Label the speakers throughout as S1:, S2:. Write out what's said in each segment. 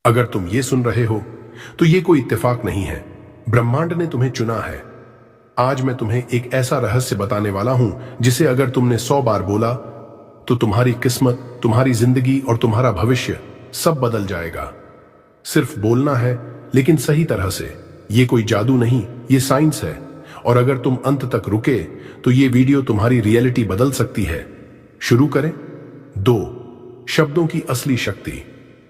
S1: अगर तुम ये सुन रहे हो तो ये कोई इत्तेफाक नहीं है, ब्रह्मांड ने तुम्हें चुना है। आज मैं तुम्हें एक ऐसा रहस्य बताने वाला हूं जिसे अगर तुमने 100 बार बोला तो तुम्हारी किस्मत, तुम्हारी जिंदगी और तुम्हारा भविष्य सब बदल जाएगा। सिर्फ बोलना है, लेकिन सही तरह से। ये कोई जादू नहीं, ये साइंस है। और अगर तुम अंत तक रुके तो ये वीडियो तुम्हारी रियलिटी बदल सकती है। शुरू करें। 2 शब्दों की असली शक्ति।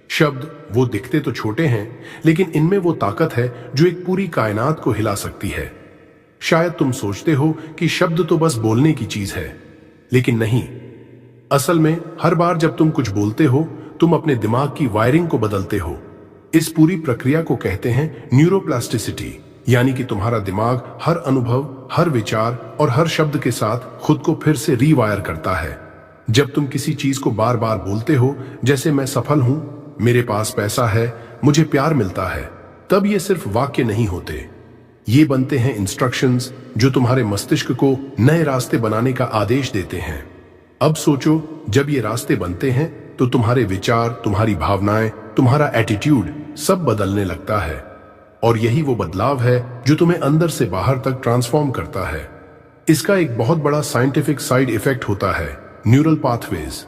S1: शब्द वो दिखते तो छोटे हैं, लेकिन इनमें वो ताकत है जो एक पूरी कायनात को हिला सकती है। शायद तुम सोचते हो कि शब्द तो बस बोलने की चीज है, लेकिन नहीं। असल में हर बार जब तुम कुछ बोलते हो, तुम अपने दिमाग की वायरिंग को बदलते हो। इस पूरी प्रक्रिया को कहते हैं न्यूरोप्लास्टिसिटी, यानी कि तुम्हारा दिमाग हर अनुभव, हर विचार और हर शब्द के साथ खुद को फिर से रीवायर करता है। जब तुम किसी चीज को बार बार बोलते हो, जैसे मैं सफल हूं, मेरे पास पैसा है, मुझे प्यार मिलता है, तब ये सिर्फ वाक्य नहीं होते। ये बनते हैं इंस्ट्रक्शंस जो तुम्हारे मस्तिष्क को नए रास्ते बनाने का आदेश देते हैं। अब सोचो, जब ये रास्ते बनते हैं तो तुम्हारे विचार, तुम्हारी भावनाएं, तुम्हारा एटीट्यूड सब बदलने लगता है। और यही वो बदलाव है जो तुम्हें अंदर से बाहर तक ट्रांसफॉर्म करता है। इसका एक बहुत बड़ा साइंटिफिक साइड इफेक्ट होता है, न्यूरल पाथवेज।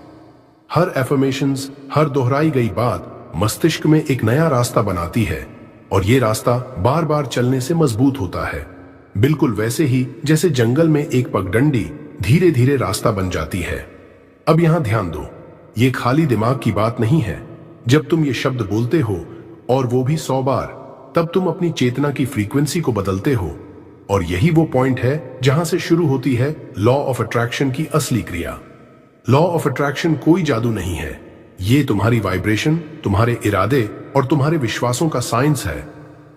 S1: हर एफर्मेशंस, हर दोहराई गई बात मस्तिष्क में एक नया रास्ता बनाती है, और ये रास्ता बार बार चलने से मजबूत होता है। बिल्कुल वैसे ही जैसे जंगल में एक पगडंडी धीरे धीरे रास्ता बन जाती है। अब यहां ध्यान दो, ये खाली दिमाग की बात नहीं है। जब तुम ये शब्द बोलते हो, और वो भी 100 बार, तब तुम अपनी चेतना की फ्रीक्वेंसी को बदलते हो। और यही वो पॉइंट है जहां से शुरू होती है लॉ ऑफ अट्रैक्शन की असली क्रिया। लॉ ऑफ अट्रैक्शन कोई जादू नहीं है, ये तुम्हारी वाइब्रेशन, तुम्हारे इरादे और तुम्हारे विश्वासों का साइंस है।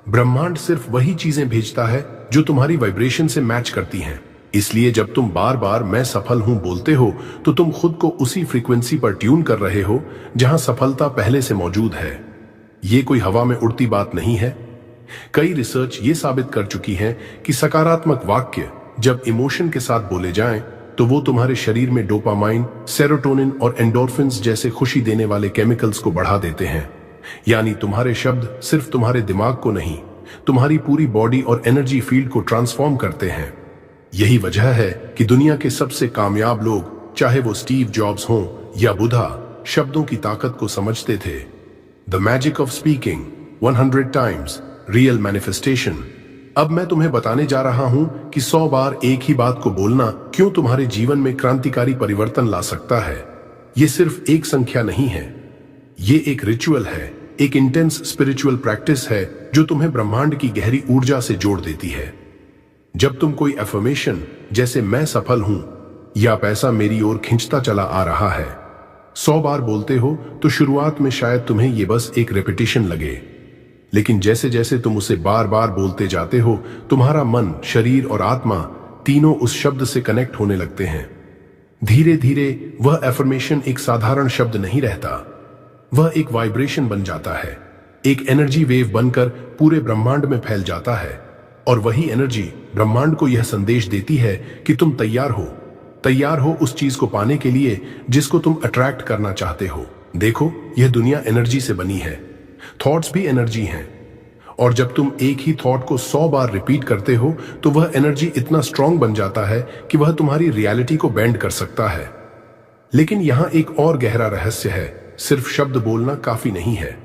S1: ब्रह्मांड सिर्फ वही चीजें भेजता है जो तुम्हारी वाइब्रेशन से मैच करती हैं। इसलिए जब तुम बार बार मैं सफल हूं बोलते हो, तो तुम खुद को उसी फ्रीक्वेंसी पर ट्यून कर रहे हो जहां सफलता पहले से मौजूद है। ये कोई हवा में उड़ती बात नहीं है। कई रिसर्च ये साबित कर चुकी है कि सकारात्मक वाक्य जब इमोशन के साथ बोले जाएं, तो वो तुम्हारे शरीर में डोपामाइन, सेरोटोनिन और एंडोर्फिन्स जैसे खुशी देने वाले केमिकल्स को बढ़ा देते हैं। यानी तुम्हारे शब्द सिर्फ तुम्हारे दिमाग को नहीं, तुम्हारी पूरी बॉडी और एनर्जी फील्ड को ट्रांसफॉर्म करते हैं। यही वजह है कि दुनिया के सबसे कामयाब लोग, चाहे वो स्टीव जॉब्स हों या बुधा, शब्दों की ताकत को समझते थे। The magic of speaking 100 times, real manifestation. अब मैं तुम्हें बताने जा रहा हूं कि 100 बार एक ही बात को बोलना क्यों तुम्हारे जीवन में क्रांतिकारी परिवर्तन ला सकता है। ये सिर्फ एक संख्या नहीं है, ये एक रिचुअल है, एक इंटेंस स्पिरिचुअल प्रैक्टिस है जो तुम्हें ब्रह्मांड की गहरी ऊर्जा से जोड़ देती है। जब तुम कोई एफर्मेशन, जैसे मैं सफल हूं या पैसा मेरी ओर खिंचता चला आ रहा है, 100 बार बोलते हो, तो शुरुआत में शायद तुम्हें ये बस एक रेपिटेशन लगे। लेकिन जैसे जैसे तुम उसे बार बार बोलते जाते हो, तुम्हारा मन, शरीर और आत्मा तीनों उस शब्द से कनेक्ट होने लगते हैं। धीरे धीरे वह एफर्मेशन एक साधारण शब्द नहीं रहता, वह एक वाइब्रेशन बन जाता है, एक एनर्जी वेव बनकर पूरे ब्रह्मांड में फैल जाता है। और वही एनर्जी ब्रह्मांड को यह संदेश देती है कि तुम तैयार हो उस चीज को पाने के लिए जिसको तुम अट्रैक्ट करना चाहते हो। देखो, यह दुनिया एनर्जी से बनी है, थॉट्स भी एनर्जी हैं। और जब तुम एक ही थॉट को 100 बार रिपीट करते हो, तो वह एनर्जी इतना स्ट्रांग बन जाता है कि वह तुम्हारी रियलिटी को बेंड कर सकता है। लेकिन यहां एक और गहरा रहस्य है, सिर्फ शब्द बोलना काफी नहीं है,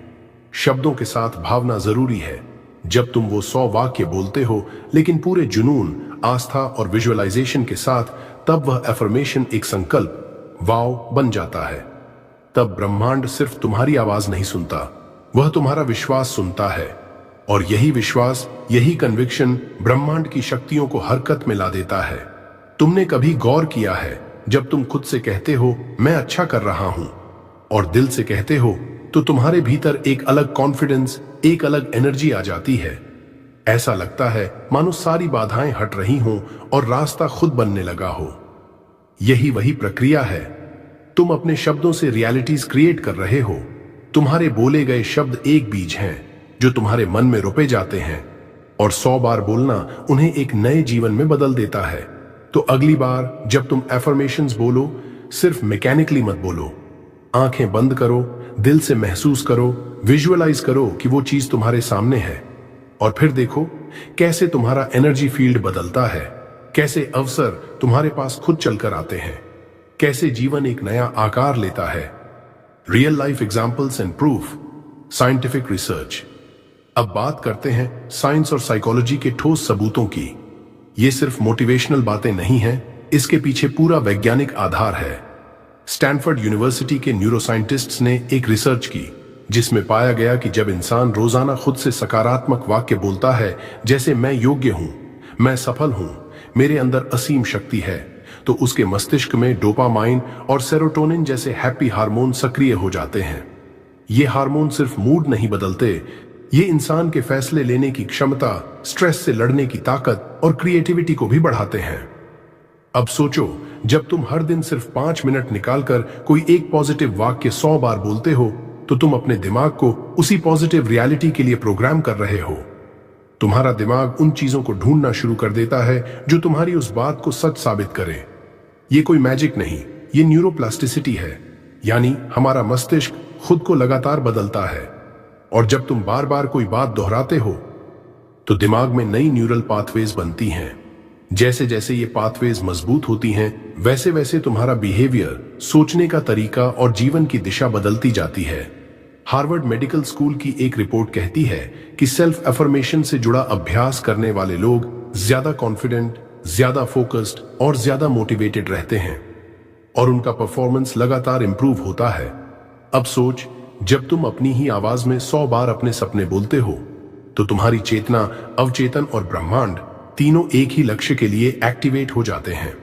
S1: शब्दों के साथ भावना जरूरी है। जब तुम वो 100 वाक्य बोलते हो, लेकिन पूरे जुनून, आस्था और विजुअलाइजेशन के साथ, तब वह एफर्मेशन एक संकल्प, वाव बन जाता है। तब ब्रह्मांड सिर्फ तुम्हारी आवाज नहीं सुनता, वह तुम्हारा विश्वास सुनता है। और यही विश्वास, यही कन्विक्शन ब्रह्मांड की शक्तियों को हरकत में ला देता है। तुमने कभी गौर किया है, जब तुम खुद से कहते हो मैं अच्छा कर रहा हूं, और दिल से कहते हो, तो तुम्हारे भीतर एक अलग कॉन्फिडेंस, एक अलग एनर्जी आ जाती है। ऐसा लगता है मानो सारी बाधाएं हट रही हों और रास्ता खुद बनने लगा हो। यही वही प्रक्रिया है। तुम अपने शब्दों से रियलिटीज क्रिएट कर रहे हो। तुम्हारे बोले गए शब्द एक बीज हैं जो तुम्हारे मन में रोपे जाते हैं, और 100 बार बोलना उन्हें एक नए जीवन में बदल देता है। तो अगली बार जब तुम एफर्मेशंस बोलो, सिर्फ मैकेनिकली मत बोलो। आंखें बंद करो, दिल से महसूस करो, विजुअलाइज करो कि वो चीज तुम्हारे सामने है, और फिर देखो कैसे तुम्हारा एनर्जी फील्ड बदलता है, कैसे अवसर तुम्हारे पास खुद चलकर आते हैं, कैसे जीवन एक नया आकार लेता है। Real life examples and proof, scientific research. अब बात करते हैं साइंस और साइकोलॉजी के ठोस सबूतों की। ये सिर्फ मोटिवेशनल बातें नहीं हैं, इसके पीछे पूरा वैज्ञानिक आधार है। स्टैनफोर्ड यूनिवर्सिटी के न्यूरोसाइंटिस्ट्स ने एक रिसर्च की जिसमें पाया गया कि जब इंसान रोजाना खुद से सकारात्मक वाक्य बोलता है, जैसे मैं योग्य हूं, मैं सफल हूं, मेरे अंदर असीम शक्ति है, तो उसके मस्तिष्क में डोपामाइन और सेरोटोनिन जैसे हैप्पी हार्मोन सक्रिय हो जाते हैं। ये हार्मोन सिर्फ मूड नहीं बदलते, ये इंसान के फैसले लेने की क्षमता, स्ट्रेस से लड़ने की ताकत और क्रिएटिविटी को भी बढ़ाते हैं। अब सोचो, जब तुम हर दिन सिर्फ 5 मिनट निकालकर कोई एक पॉजिटिव वाक्य 100 बार बोलते हो, तो तुम अपने दिमाग को उसी पॉजिटिव रियलिटी के लिए प्रोग्राम कर रहे हो। तुम्हारा दिमाग उन चीजों को ढूंढना शुरू कर देता है जो तुम्हारी उस बात को सच साबित करे। ये कोई मैजिक नहीं, ये न्यूरोप्लास्टिसिटी है, यानी हमारा मस्तिष्क खुद को लगातार बदलता है। और जब तुम बार बार कोई बात दोहराते हो तो दिमाग में नई न्यूरल पाथवेज बनती हैं। जैसे जैसे ये पाथवेज मजबूत होती हैं, वैसे वैसे तुम्हारा बिहेवियर, सोचने का तरीका और जीवन की दिशा बदलती जाती है। हार्वर्ड मेडिकल स्कूल की एक रिपोर्ट कहती है कि सेल्फ अफर्मेशन से जुड़ा अभ्यास करने वाले लोग ज्यादा कॉन्फिडेंट, ज्यादा फोकस्ड और ज्यादा मोटिवेटेड रहते हैं, और उनका परफॉर्मेंस लगातार इंप्रूव होता है। अब सोच, जब तुम अपनी ही आवाज में 100 बार अपने सपने बोलते हो, तो तुम्हारी चेतना, अवचेतन और ब्रह्मांड तीनों एक ही लक्ष्य के लिए एक्टिवेट हो जाते हैं।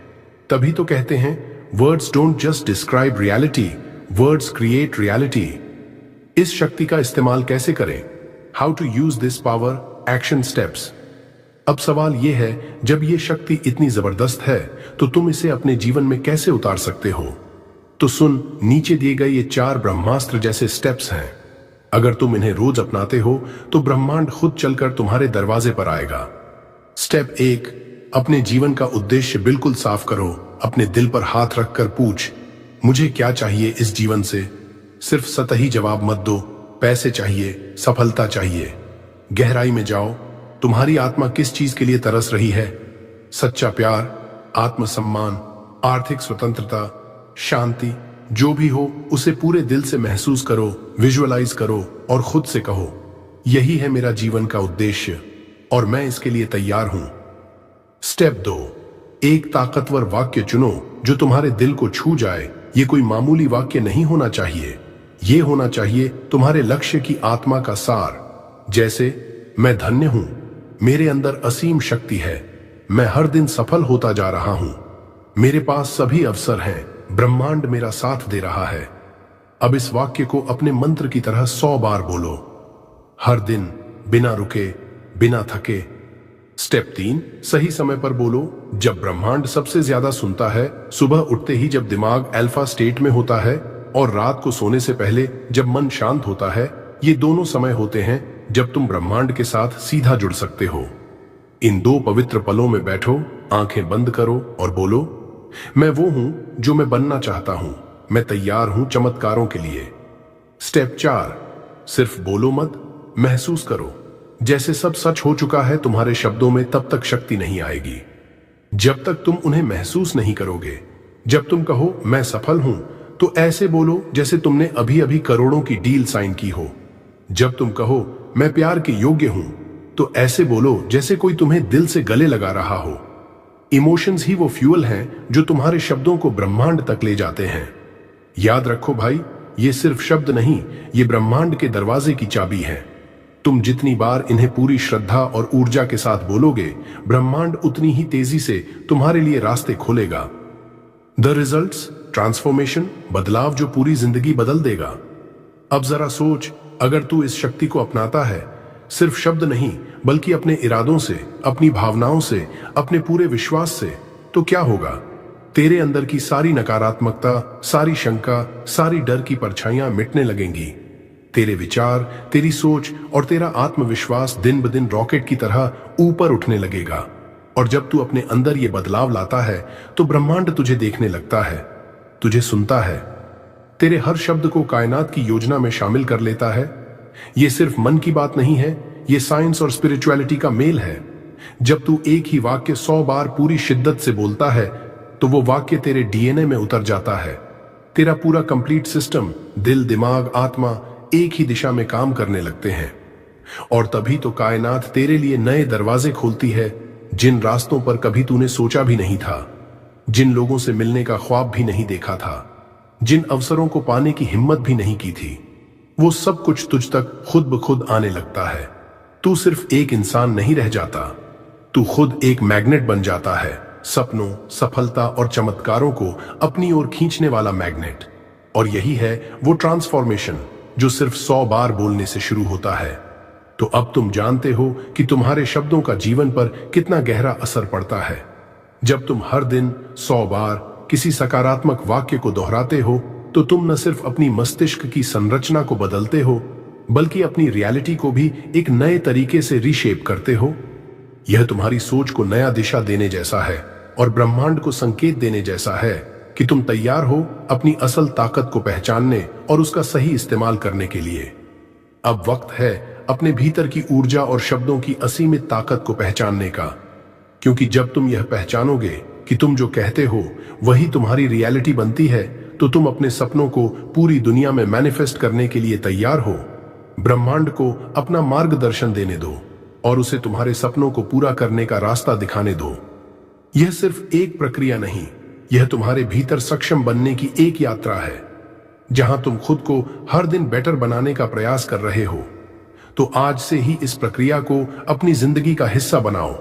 S1: तभी तो कहते हैं, words don't just describe reality, words create reality. इस शक्ति का इस्तेमाल कैसे करें? How to use this power, action steps. अब सवाल यह है, जब यह शक्ति इतनी जबरदस्त है, तो तुम इसे अपने जीवन में कैसे उतार सकते हो? तो सुन, नीचे दिए गए ये 4 ब्रह्मास्त्र जैसे स्टेप्स हैं। अगर तुम इन्हें रोज अपनाते हो तो ब्रह्मांड खुद चलकर तुम्हारे दरवाजे पर आएगा। स्टेप 1, अपने जीवन का उद्देश्य बिल्कुल साफ करो। अपने दिल पर हाथ रखकर पूछ, मुझे क्या चाहिए इस जीवन से? सिर्फ सतही जवाब मत दो, पैसे चाहिए, सफलता चाहिए। गहराई में जाओ, तुम्हारी आत्मा किस चीज के लिए तरस रही है? सच्चा प्यार, आत्मसम्मान, आर्थिक स्वतंत्रता, शांति, जो भी हो उसे पूरे दिल से महसूस करो, विजुअलाइज करो और खुद से कहो, यही है मेरा जीवन का उद्देश्य और मैं इसके लिए तैयार हूं। स्टेप 2, एक ताकतवर वाक्य चुनो जो तुम्हारे दिल को छू जाए। ये कोई मामूली वाक्य नहीं होना चाहिए, ये होना चाहिए तुम्हारे लक्ष्य की आत्मा का सार। जैसे, मैं धन्य हूं, मेरे अंदर असीम शक्ति है, मैं हर दिन सफल होता जा रहा हूं, मेरे पास सभी अवसर हैं, ब्रह्मांड मेरा साथ दे रहा है। अब इस वाक्य को अपने मंत्र की तरह 100 बार बोलो, हर दिन, बिना रुके, बिना थके। स्टेप 3, सही समय पर बोलो, जब ब्रह्मांड सबसे ज्यादा सुनता है, सुबह उठते ही जब दिमाग अल्फा स्टेट में होता है और रात को सोने से पहले जब मन शांत होता है। ये दोनों समय होते हैं जब तुम ब्रह्मांड के साथ सीधा जुड़ सकते हो। इन 2 पवित्र पलों में बैठो, आंखें बंद करो और बोलो, मैं वो हूं जो मैं बनना चाहता हूं, मैं तैयार हूं चमत्कारों के लिए। स्टेप 4, सिर्फ बोलो मत, महसूस करो। जैसे सब सच हो चुका है तुम्हारे शब्दों में, तब तक शक्ति नहीं आएगी। जब तक तुम उन्हें महसूस नहीं करोगे। जब तुम कहो मैं सफल हूं, तो ऐसे बोलो जैसे तुमने अभी अभी करोड़ों की डील साइन की हो। जब तुम कहो मैं प्यार के योग्य हूं, तो ऐसे बोलो जैसे कोई तुम्हें दिल से गले लगा रहा हो। इमोशंस ही वो फ्यूल हैं जो तुम्हारे शब्दों को ब्रह्मांड तक ले जाते हैं। याद रखो भाई, ये सिर्फ शब्द नहीं, ये ब्रह्मांड के दरवाजे की चाबी है। तुम जितनी बार इन्हें पूरी श्रद्धा और ऊर्जा के साथ बोलोगे, ब्रह्मांड उतनी ही तेजी से तुम्हारे लिए रास्ते खोलेगा। द रिजल्ट्स, ट्रांसफॉर्मेशन, बदलाव जो पूरी जिंदगी बदल देगा। अब जरा सोच, अगर तू इस शक्ति को अपनाता है, सिर्फ शब्द नहीं बल्कि अपने इरादों से, अपनी भावनाओं से, अपने पूरे विश्वास से, तो क्या होगा? तेरे अंदर की सारी नकारात्मकता, सारी शंका, सारी डर की परछाइयां मिटने लगेंगी। तेरे विचार, तेरी सोच और तेरा आत्मविश्वास दिन ब दिन रॉकेट की तरह ऊपर उठने लगेगा। और जब तू अपने अंदर ये बदलाव लाता है, तो ब्रह्मांड तुझे देखने लगता है, तुझे सुनता है, तेरे हर शब्द को कायनात की योजना में शामिल कर लेता है। ये सिर्फ मन की बात नहीं है, ये साइंस और स्पिरिचुअलिटी का मेल है। जब तू एक ही वाक्य 100 बार पूरी शिद्दत से बोलता है तो वो वाक्य तेरे डीएनए में उतर जाता है। तेरा पूरा कंप्लीट सिस्टम, दिल, दिमाग, आत्मा एक ही दिशा में काम करने लगते हैं। और तभी तो कायनात तेरे लिए नए दरवाजे खोलती है, जिन रास्तों पर कभी तूने सोचा भी नहीं था, जिन लोगों से मिलने का ख्वाब भी नहीं देखा था, जिन अवसरों को पाने की हिम्मत भी नहीं की थी, वो सब कुछ तुझ तक खुद ब खुद आने लगता है। तू सिर्फ एक इंसान नहीं रह जाता, तू खुद एक मैग्नेट बन जाता है, सपनों, सफलता और चमत्कारों को अपनी ओर खींचने वाला मैग्नेट। और यही है वो ट्रांसफॉर्मेशन जो सिर्फ 100 बार बोलने से शुरू होता है। तो अब तुम जानते हो कि तुम्हारे शब्दों का जीवन पर कितना गहरा असर पड़ता है। जब तुम हर दिन 100 बार किसी सकारात्मक वाक्य को दोहराते हो तो तुम न सिर्फ अपनी मस्तिष्क की संरचना को बदलते हो, बल्कि अपनी रियलिटी को भी एक नए तरीके से रीशेप करते हो। यह तुम्हारी सोच को नया दिशा देने जैसा है और ब्रह्मांड को संकेत देने जैसा है कि तुम तैयार हो अपनी असल ताकत को पहचानने और उसका सही इस्तेमाल करने के लिए। अब वक्त है अपने भीतर की ऊर्जा और शब्दों की असीमित ताकत को पहचानने का, क्योंकि जब तुम यह पहचानोगे कि तुम जो कहते हो वही तुम्हारी रियलिटी बनती है, तो तुम अपने सपनों को पूरी दुनिया में मैनिफेस्ट करने के लिए तैयार हो। ब्रह्मांड को अपना मार्गदर्शन देने दो और उसे तुम्हारे सपनों को पूरा करने का रास्ता दिखाने दो। यह सिर्फ एक प्रक्रिया नहीं, यह तुम्हारे भीतर सक्षम बनने की एक यात्रा है, जहां तुम खुद को हर दिन बेटर बनाने का प्रयास कर रहे हो। तो आज से ही इस प्रक्रिया को अपनी जिंदगी का हिस्सा बनाओ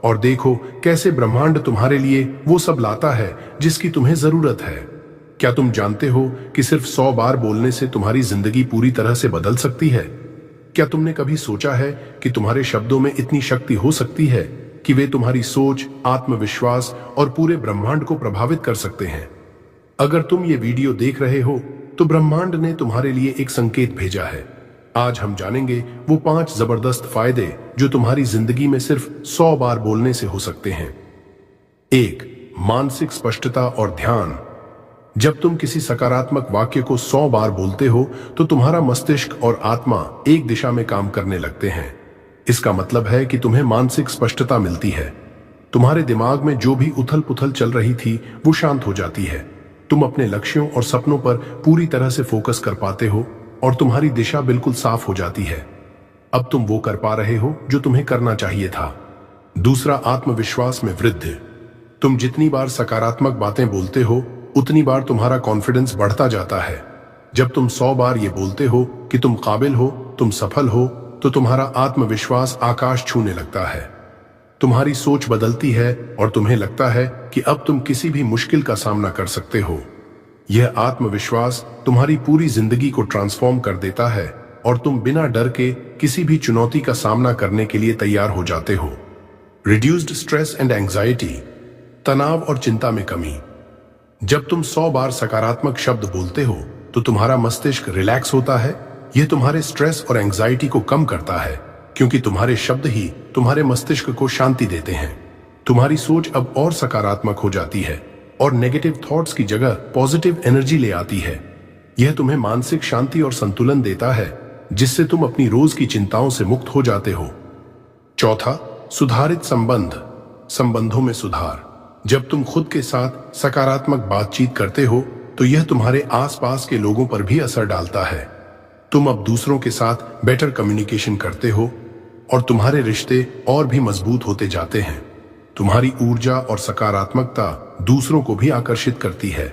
S1: और देखो कैसे ब्रह्मांड तुम्हारे लिए वो सब लाता है जिसकी तुम्हें जरूरत है। क्या तुम जानते हो कि सिर्फ 100 बार बोलने से तुम्हारी जिंदगी पूरी तरह से बदल सकती है? क्या तुमने कभी सोचा है कि तुम्हारे शब्दों में इतनी शक्ति हो सकती है कि वे तुम्हारी सोच, आत्मविश्वास और पूरे ब्रह्मांड को प्रभावित कर सकते हैं? अगर तुम ये वीडियो देख रहे हो तो ब्रह्मांड ने तुम्हारे लिए एक संकेत भेजा है। आज हम जानेंगे वो 5 जबरदस्त फायदे जो तुम्हारी जिंदगी में सिर्फ 100 बार बोलने से हो सकते हैं। 1. मानसिक स्पष्टता और ध्यान। जब तुम किसी सकारात्मक वाक्य को 100 बार बोलते हो तो तुम्हारा मस्तिष्क और आत्मा एक दिशा में काम करने लगते हैं। इसका मतलब है कि तुम्हें मानसिक स्पष्टता मिलती है। तुम्हारे दिमाग में जो भी उथल पुथल चल रही थी वो शांत हो जाती है। तुम अपने लक्ष्यों और सपनों पर पूरी तरह से फोकस कर पाते हो और तुम्हारी दिशा बिल्कुल साफ हो जाती है। अब तुम वो कर पा रहे हो जो तुम्हें करना चाहिए था। दूसरा, आत्मविश्वास में वृद्धि। तुम जितनी बार सकारात्मक बातें बोलते हो उतनी बार तुम्हारा कॉन्फिडेंस बढ़ता जाता है। जब तुम 100 बार ये बोलते हो कि तुम काबिल हो, तुम सफल हो, तो तुम्हारा आत्मविश्वास आकाश छूने लगता है। तुम्हारी सोच बदलती है और तुम्हें लगता है कि अब तुम किसी भी मुश्किल का सामना कर सकते हो। यह आत्मविश्वास तुम्हारी पूरी जिंदगी को ट्रांसफॉर्म कर देता है और तुम बिना डर के किसी भी चुनौती का सामना करने के लिए तैयार हो जाते हो। Reduced stress and anxiety. तनाव और चिंता में कमी। जब तुम 100 बार सकारात्मक शब्द बोलते हो तो तुम्हारा मस्तिष्क रिलैक्स होता है। यह तुम्हारे स्ट्रेस और एंजाइटी को कम करता है, क्योंकि तुम्हारे शब्द ही तुम्हारे मस्तिष्क को शांति देते हैं। तुम्हारी सोच अब और सकारात्मक हो जाती है और नेगेटिव थॉट्स की जगह पॉजिटिव एनर्जी ले आती है। यह तुम्हें मानसिक शांति और संतुलन देता है, जिससे तुम अपनी रोज की चिंताओं से मुक्त हो जाते हो। चौथा, सुधारित संबंधों में सुधार। जब तुम खुद के साथ सकारात्मक बातचीत करते हो तो यह तुम्हारे आसपास के लोगों पर भी असर डालता है। तुम अब दूसरों के साथ बेटर कम्युनिकेशन करते हो और तुम्हारे रिश्ते और भी मजबूत होते जाते हैं। तुम्हारी ऊर्जा और सकारात्मकता दूसरों को भी आकर्षित करती है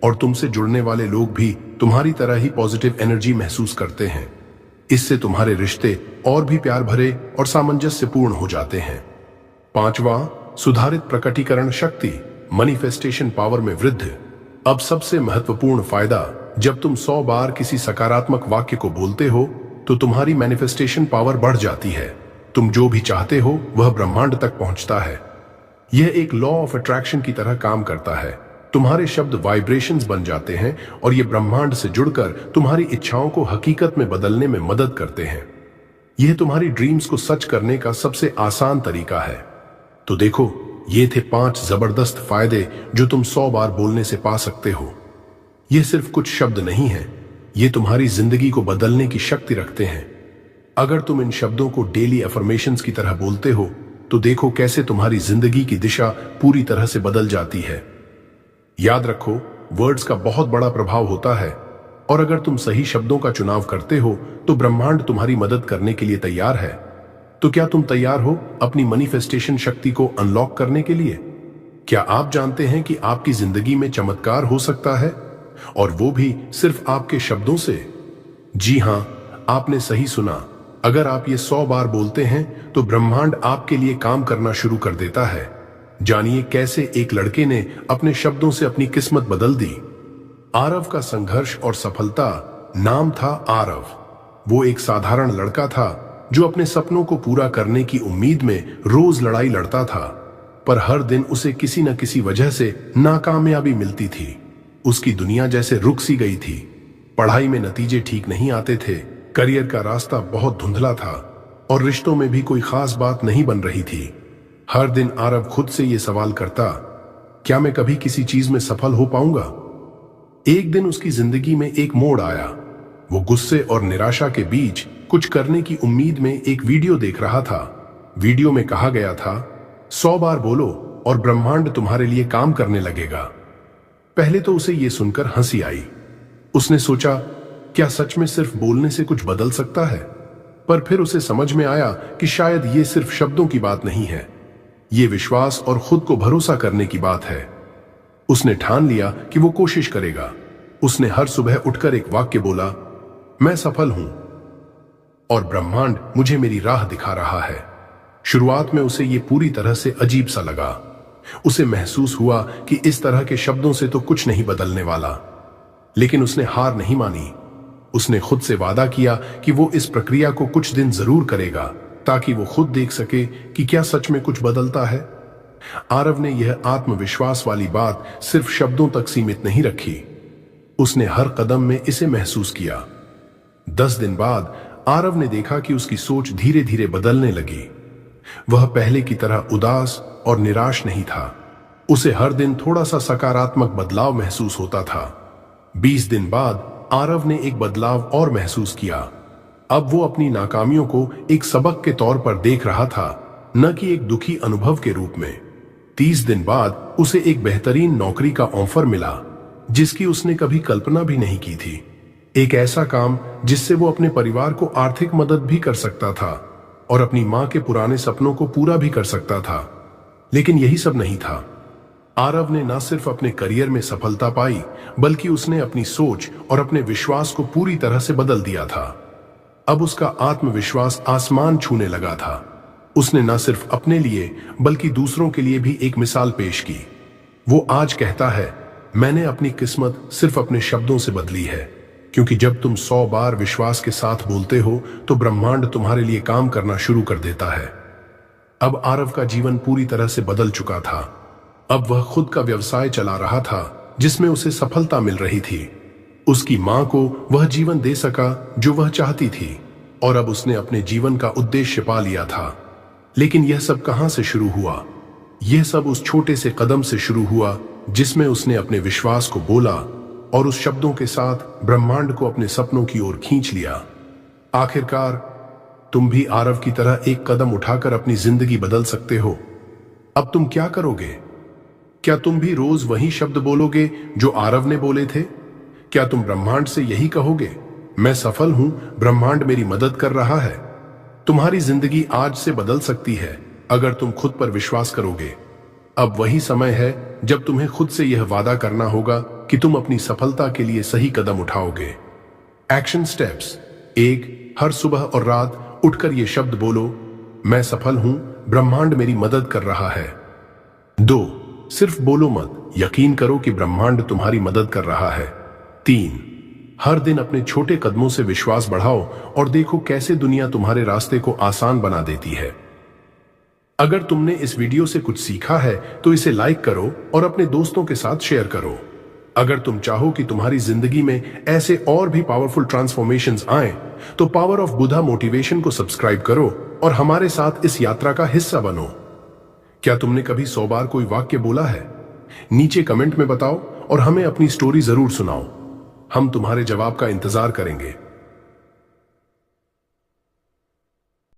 S1: और तुमसे जुड़ने वाले लोग भी तुम्हारी तरह ही पॉजिटिव एनर्जी महसूस करते हैं। इससे तुम्हारे रिश्ते और भी प्यार भरे और सामंजस्यपूर्ण हो जाते हैं। पांचवा, सुधारित प्रकटीकरण शक्ति, मैनिफेस्टेशन पावर में वृद्धि। अब सबसे महत्वपूर्ण फायदा, जब तुम 100 बार किसी सकारात्मक वाक्य को बोलते हो तो तुम्हारी मैनिफेस्टेशन पावर बढ़ जाती है। तुम जो भी चाहते हो वह ब्रह्मांड तक पहुंचता है। यह एक लॉ ऑफ अट्रैक्शन की तरह काम करता है। तुम्हारे शब्द वाइब्रेशंस बन जाते हैं और ये ब्रह्मांड से जुड़कर तुम्हारी इच्छाओं को हकीकत में बदलने में मदद करते हैं। यह तुम्हारी ड्रीम्स को सच करने का सबसे आसान तरीका है। तो देखो, ये थे 5 जबरदस्त फायदे जो तुम 100 बार बोलने से पा सकते हो। ये सिर्फ कुछ शब्द नहीं है, ये तुम्हारी जिंदगी को बदलने की शक्ति रखते हैं। अगर तुम इन शब्दों को डेली अफर्मेशंस की तरह बोलते हो तो देखो कैसे तुम्हारी जिंदगी की दिशा पूरी तरह से बदल जाती है। याद रखो, वर्ड्स का बहुत बड़ा प्रभाव होता है और अगर तुम सही शब्दों का चुनाव करते हो तो ब्रह्मांड तुम्हारी मदद करने के लिए तैयार है। तो क्या तुम तैयार हो अपनी मैनिफेस्टेशन शक्ति को अनलॉक करने के लिए? क्या आप जानते हैं कि आपकी जिंदगी में चमत्कार हो सकता है, और वो भी सिर्फ आपके शब्दों से? जी हां, आपने सही सुना। अगर आप ये 100 बार बोलते हैं तो ब्रह्मांड आपके लिए काम करना शुरू कर देता है। जानिए कैसे एक लड़के ने अपने शब्दों से अपनी किस्मत बदल दी। आरव का संघर्ष और सफलता। नाम था आरव। वो एक साधारण लड़का था जो अपने सपनों को पूरा करने की उम्मीद में रोज लड़ाई लड़ता था, पर हर दिन उसे किसी न किसी वजह से नाकामयाबी मिलती थी। उसकी दुनिया जैसे रुक सी गई थी। पढ़ाई में नतीजे ठीक नहीं आते थे, करियर का रास्ता बहुत धुंधला था और रिश्तों में भी कोई खास बात नहीं बन रही थी। हर दिन आरव खुद से ये सवाल करता, क्या मैं कभी किसी चीज में सफल हो पाऊंगा? एक दिन उसकी जिंदगी में एक मोड़ आया। वो गुस्से और निराशा के बीच कुछ करने की उम्मीद में एक वीडियो देख रहा था। वीडियो में कहा गया था, 100 बार बोलो और ब्रह्मांड तुम्हारे लिए काम करने लगेगा। पहले तो उसे यह सुनकर हंसी आई। उसने सोचा, क्या सच में सिर्फ बोलने से कुछ बदल सकता है? पर फिर उसे समझ में आया कि शायद ये सिर्फ शब्दों की बात नहीं है, ये विश्वास और खुद को भरोसा करने की बात है। उसने ठान लिया कि वो कोशिश करेगा। उसने हर सुबह उठकर एक वाक्य बोला, मैं सफल हूं और ब्रह्मांड मुझे मेरी राह दिखा रहा है। शुरुआत में उसे ये पूरी तरह से अजीब सा लगा। उसे महसूस हुआ कि इस तरह के शब्दों से तो कुछ नहीं बदलने वाला, लेकिन उसने हार नहीं मानी। उसने खुद से वादा किया कि वो इस प्रक्रिया को कुछ दिन जरूर करेगा ताकि वो खुद देख सके कि क्या सच में कुछ बदलता है। आरव ने यह आत्मविश्वास वाली बात सिर्फ शब्दों तक सीमित नहीं रखी, उसने हर कदम में इसे महसूस किया। 10 दिन बाद आरव ने देखा कि उसकी सोच धीरे धीरे बदलने लगी। वह पहले की तरह उदास और निराश नहीं था। उसे हर दिन थोड़ा सा सकारात्मक बदलाव महसूस होता था। 20 दिन बाद आरव ने एक बदलाव और महसूस किया। अब वो अपनी नाकामियों को एक सबक के तौर पर देख रहा था, न कि एक दुखी अनुभव के रूप में। 30 दिन बाद उसे एक बेहतरीन नौकरी का ऑफर मिला जिसकी उसने कभी कल्पना भी नहीं की थी। एक ऐसा काम जिससे वो अपने परिवार को आर्थिक मदद भी कर सकता था और अपनी मां के पुराने सपनों को पूरा भी कर सकता था। लेकिन यही सब नहीं था। आरव ने न सिर्फ अपने करियर में सफलता पाई, बल्कि उसने अपनी सोच और अपने विश्वास को पूरी तरह से बदल दिया था। अब उसका आत्मविश्वास आसमान छूने लगा था। उसने न सिर्फ अपने लिए बल्कि दूसरों के लिए भी एक मिसाल पेश की। वो आज कहता है, मैंने अपनी किस्मत सिर्फ अपने शब्दों से बदली है, क्योंकि जब तुम 100 बार विश्वास के साथ बोलते हो तो ब्रह्मांड तुम्हारे लिए काम करना शुरू कर देता है। अब आरव का जीवन पूरी तरह से बदल चुका था। अब वह खुद का व्यवसाय चला रहा था जिसमें उसे सफलता मिल रही थी। उसकी मां को वह जीवन दे सका जो वह चाहती थी और अब उसने अपने जीवन का उद्देश्य पा लिया था। लेकिन यह सब कहां से शुरू हुआ? यह सब उस छोटे से कदम से शुरू हुआ जिसमें उसने अपने विश्वास को बोला और उस शब्दों के साथ ब्रह्मांड को अपने सपनों की ओर खींच लिया। आखिरकार तुम भी आरव की तरह एक कदम उठाकर अपनी जिंदगी बदल सकते हो। अब तुम क्या करोगे? क्या तुम भी रोज वही शब्द बोलोगे जो आरव ने बोले थे? क्या तुम ब्रह्मांड से यही कहोगे, मैं सफल हूं, ब्रह्मांड मेरी मदद कर रहा है? तुम्हारी जिंदगी आज से बदल सकती है अगर तुम खुद पर विश्वास करोगे। अब वही समय है जब तुम्हें खुद से यह वादा करना होगा कि तुम अपनी सफलता के लिए सही कदम उठाओगे। Action steps: 1. हर सुबह और रात उठकर ये शब्द बोलो, मैं सफल हूं, ब्रह्मांड मेरी मदद कर रहा है। 2. सिर्फ बोलो मत, यकीन करो कि ब्रह्मांड तुम्हारी मदद कर रहा है। 3. हर दिन अपने छोटे कदमों से विश्वास बढ़ाओ और देखो कैसे दुनिया तुम्हारे रास्ते को आसान बना देती है। अगर तुमने इस वीडियो से कुछ सीखा है तो इसे लाइक करो और अपने दोस्तों के साथ शेयर करो। अगर तुम चाहो कि तुम्हारी जिंदगी में ऐसे और भी पावरफुल ट्रांसफॉर्मेशंस आए तो पावर ऑफ बुधा मोटिवेशन को सब्सक्राइब करो और हमारे साथ इस यात्रा का हिस्सा बनो। क्या तुमने कभी 100 बार कोई वाक्य बोला है? नीचे कमेंट में बताओ और हमें अपनी स्टोरी जरूर सुनाओ। हम तुम्हारे जवाब का इंतजार करेंगे।